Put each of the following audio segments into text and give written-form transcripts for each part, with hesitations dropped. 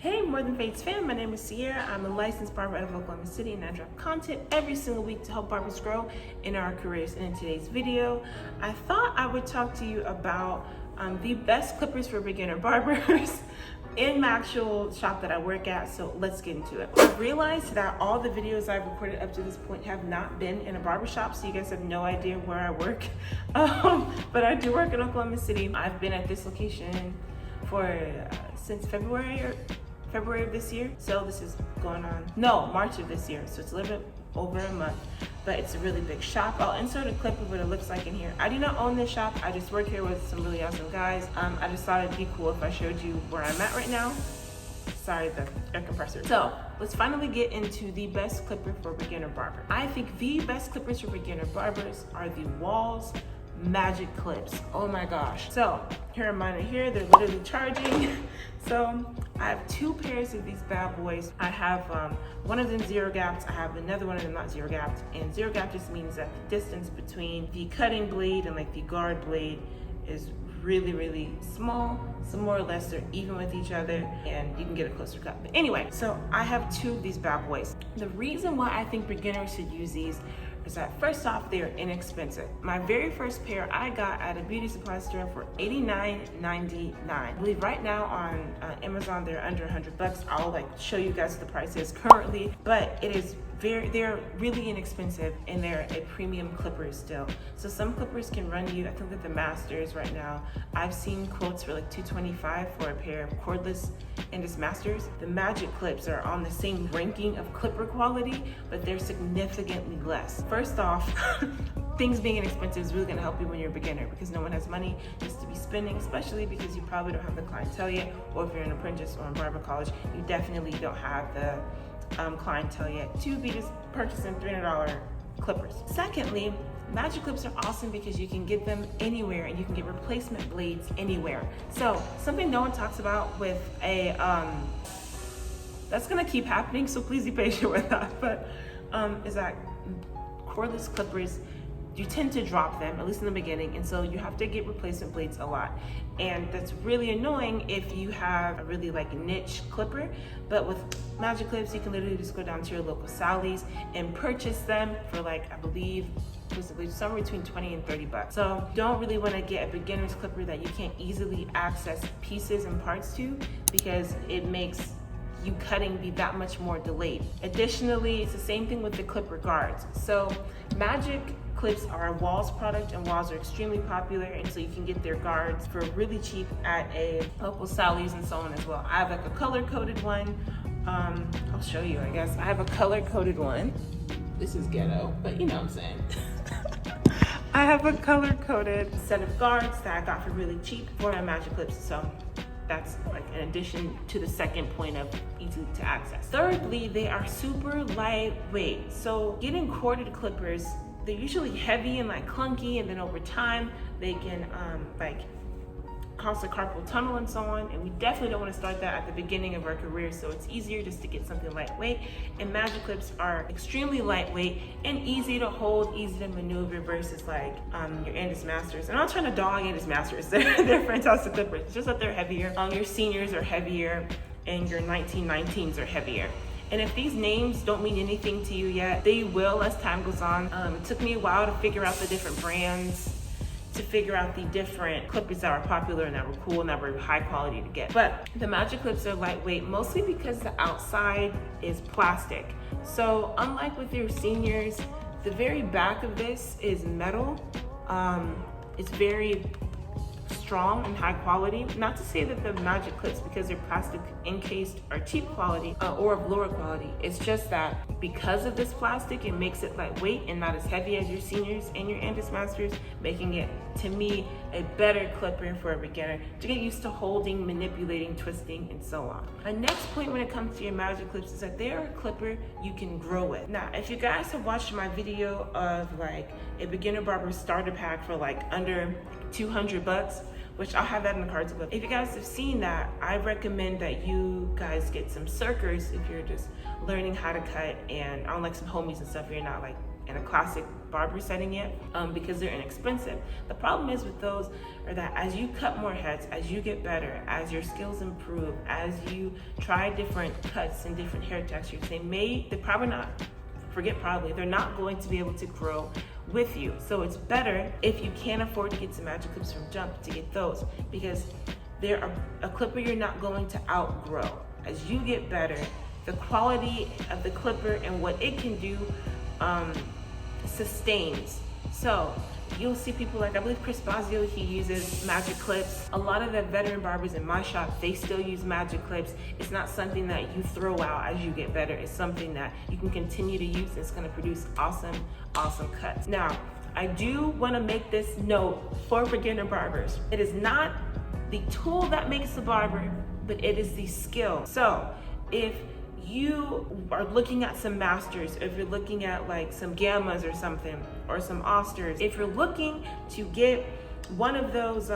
Hey More Than Fades fam, my name is Sierra. I'm a licensed barber out of Oklahoma City and I drop content every single week to help barbers grow in our careers. And in today's video, I thought I would talk to you about the best clippers for beginner barbers in my actual shop that I work at, so let's get into it. I've realized that all the videos I've recorded up to this point have not been in a barbershop, so you guys have no idea where I work. But I do work in Oklahoma City. I've been at this location for since February of this year. So this is going on, no, March of this year. So it's a little bit over a month, but it's a really big shop. I'll insert a clip of what it looks like in here. I do not own this shop. I just work here with some really awesome guys. I just thought it'd be cool if I showed you where I'm at right now. Sorry, the air compressor. So let's finally get into the best clipper for beginner barber. I think the best clippers for beginner barbers are the Walls Magic Clips. Oh my gosh. So here are mine right here. They're literally charging. So I have two pairs of these bad boys. I have one of them zero gapped. I have another one of them not zero gapped. And zero gap just means that the distance between the cutting blade and like the guard blade is really, really small. So more or less they're even with each other and you can get a closer cut. But anyway, so I have two of these bad boys. The reason why I think beginners should use these is that first off, they're inexpensive. My very first pair I got at a beauty supply store for $89.99. I believe right now on Amazon they're under $100. I'll like show you guys the prices currently, but it is they're really inexpensive and they're a premium clipper still. So some clippers can run you, I think that the Masters right now, I've seen quotes for like $225 for a pair of cordless Indus Masters. The Magic Clips are on the same ranking of clipper quality, but they're significantly less. First off, things being inexpensive is really gonna help you when you're a beginner because no one has money just to be spending, especially because you probably don't have the clientele yet, or if you're an apprentice or in barber college, you definitely don't have the clientele yet to be just purchasing $300 clippers. Secondly, Magic Clips are awesome because you can get them anywhere and you can get replacement blades anywhere. So something no one talks about with a, that's gonna keep happening, so please be patient with that, but is that cordless clippers, you tend to drop them, at least in the beginning, and so you have to get replacement blades a lot. And that's really annoying if you have a really like niche clipper, but with Magic Clips, you can literally just go down to your local Sally's and purchase them for like, I believe, somewhere between 20 and 30 bucks. So don't really want to get a beginner's clipper that you can't easily access pieces and parts to because it makes you cutting be that much more delayed. Additionally, it's the same thing with the clipper guards. So Magic Clips are a Walls product and Walls are extremely popular, and so you can get their guards for really cheap at a local Sally's and so on as well. I have like a color-coded one. I'll show you, I guess. I have a color-coded one. This is ghetto, but you know what I'm saying. I have a color-coded set of guards that I got for really cheap for my Magic Clips, so that's like an addition to the second point of easy to access. Thirdly, they are super lightweight. So getting corded clippers, they're usually heavy and like clunky, and then over time they can like cause a carpal tunnel and so on, and we definitely don't want to start that at the beginning of our career, so it's easier just to get something lightweight. And Magic Clips are extremely lightweight and easy to hold, easy to maneuver versus like your Indus Masters. And I'm not trying to dog Indus Masters, they're fantastic clippers, it's just that they're heavier. Your seniors are heavier and your 1919s are heavier. And if these names don't mean anything to you yet, they will as time goes on. It took me a while to figure out the different brands, to figure out the different clippers that were popular and that were cool and that were high quality to get. But the Magic Clips are lightweight, mostly because the outside is plastic. So unlike with your seniors, the very back of this is metal. It's very strong and high quality. Not to say that the Magic Clips, because they're plastic encased, are cheap quality or of lower quality. It's just that because of this plastic, it makes it lightweight and not as heavy as your seniors and your Indus Masters, making it, to me, a better clipper for a beginner to get used to holding, manipulating, twisting, and so on. My next point when it comes to your Magic Clips is that they're a clipper you can grow with. Now, if you guys have watched my video of like a beginner barber starter pack for like under 200 bucks, which I'll have that in the cards above. If you guys have seen that, I recommend that you guys get some circers if you're just learning how to cut, and unlike some homies and stuff, you're not like in a classic barber setting yet, because they're inexpensive. The problem is with those are that as you cut more heads, as you get better, as your skills improve, as you try different cuts and different hair textures, they're probably not, they're not going to be able to grow with you. So it's better if you can't afford to get some magic clips from Jump to get those, because they're a clipper you're not going to outgrow. As you get better, the quality of the clipper and what it can do sustains. So you'll see people like, I believe Chris Bazio, he uses magic clips. A lot of the veteran barbers in my shop, they still use magic clips. It's not something that you throw out as you get better. It's something that you can continue to use. It's gonna produce awesome cuts. Now, I do wanna make this note for beginner barbers. It is not the tool that makes the barber, but it is the skill. So if you are looking at some masters, if you're looking at like some gammas or something, or some austers, if you're looking to get one of those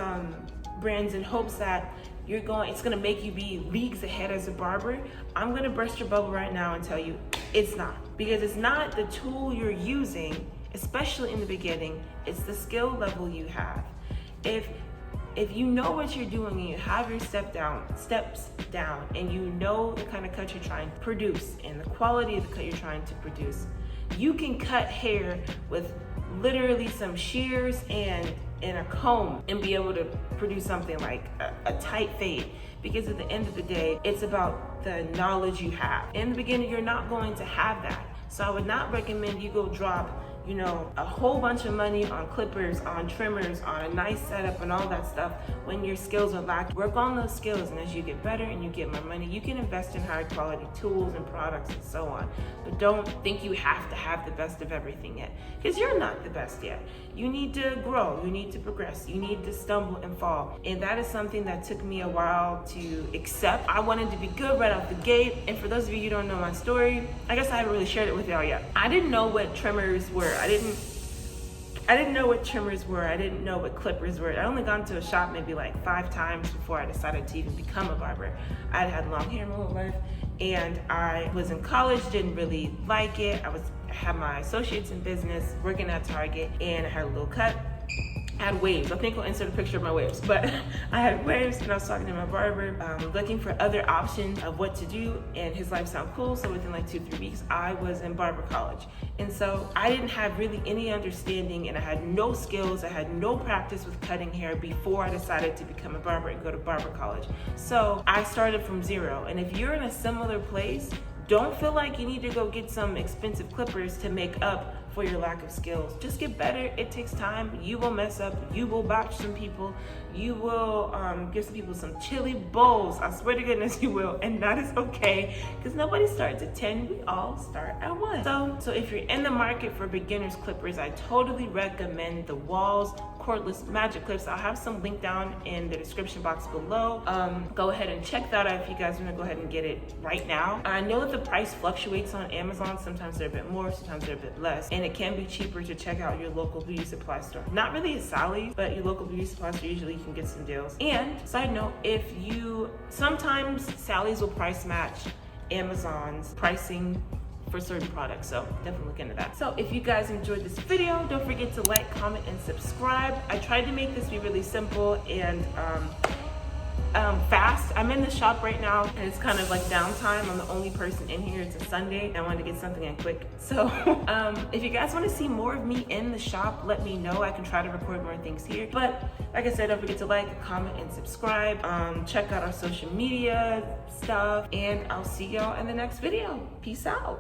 brands in hopes that it's gonna make you be leagues ahead as a barber, I'm gonna burst your bubble right now and tell you it's not. Because it's not the tool you're using, especially in the beginning, it's the skill level you have. If you know what you're doing and you have your steps down and you know the kind of cut you're trying to produce and the quality of the cut you're trying to produce, you can cut hair with literally some shears and a comb and be able to produce something like a tight fade. Because at the end of the day, it's about the knowledge you have. In the beginning, you're not going to have that. So I would not recommend you go drop a whole bunch of money on clippers, on trimmers, on a nice setup and all that stuff when your skills are lacking. Work on those skills, and as you get better and you get more money, you can invest in higher quality tools and products and so on. But don't think you have to have the best of everything yet, because you're not the best yet. You need to grow, you need to progress, you need to stumble and fall. And that is something that took me a while to accept. I wanted to be good right off the gate. And for those of you who don't know my story, I guess I haven't really shared it with y'all yet. I didn't know what trimmers were. I didn't know what trimmers were. I didn't know what clippers were. I only gone to a shop maybe like 5 times before I decided to even become a barber. I had long hair my whole life, and I was in college, didn't really like it. I had my associates in business, working at Target, and I had a little cut. I had waves. I think I'll insert a picture of my waves, but I had waves, and I was talking to my barber, looking for other options of what to do, and his life sounded cool. So within like 2-3 weeks, I was in barber college. And so I didn't have really any understanding, and I had no skills. I had no practice with cutting hair before I decided to become a barber and go to barber college. So I started from zero. And if you're in a similar place, don't feel like you need to go get some expensive clippers to make up for your lack of skills. Just get better. It takes time. You will mess up. You will botch some people. You will give some people some chili bowls. I swear to goodness you will. And that is okay, because nobody starts at 10. We all start at 1. So if you're in the market for beginners clippers, I totally recommend the Walls cordless magic clips. I'll have some link down in the description box below. Go ahead and check that out if you guys want to go ahead and get it right now. I know that the price fluctuates on Amazon. Sometimes they're a bit more, sometimes they're a bit less. And it can be cheaper to check out your local beauty supply store. Not really a Sally's, but your local beauty supply store, usually you can get some deals. And side note, sometimes Sally's will price match Amazon's pricing for certain products, so definitely look into that. So if you guys enjoyed this video, don't forget to like, comment, and subscribe. I tried to make this be really simple and fast. I'm in the shop right now, and it's kind of like downtime. I'm the only person in here. It's a Sunday, and I wanted to get something in quick. So if you guys want to see more of me in the shop, let me know. I can try to record more things here. But like I said, don't forget to like, comment, and subscribe. Check out our social media stuff, and I'll see y'all in the next video. Peace out.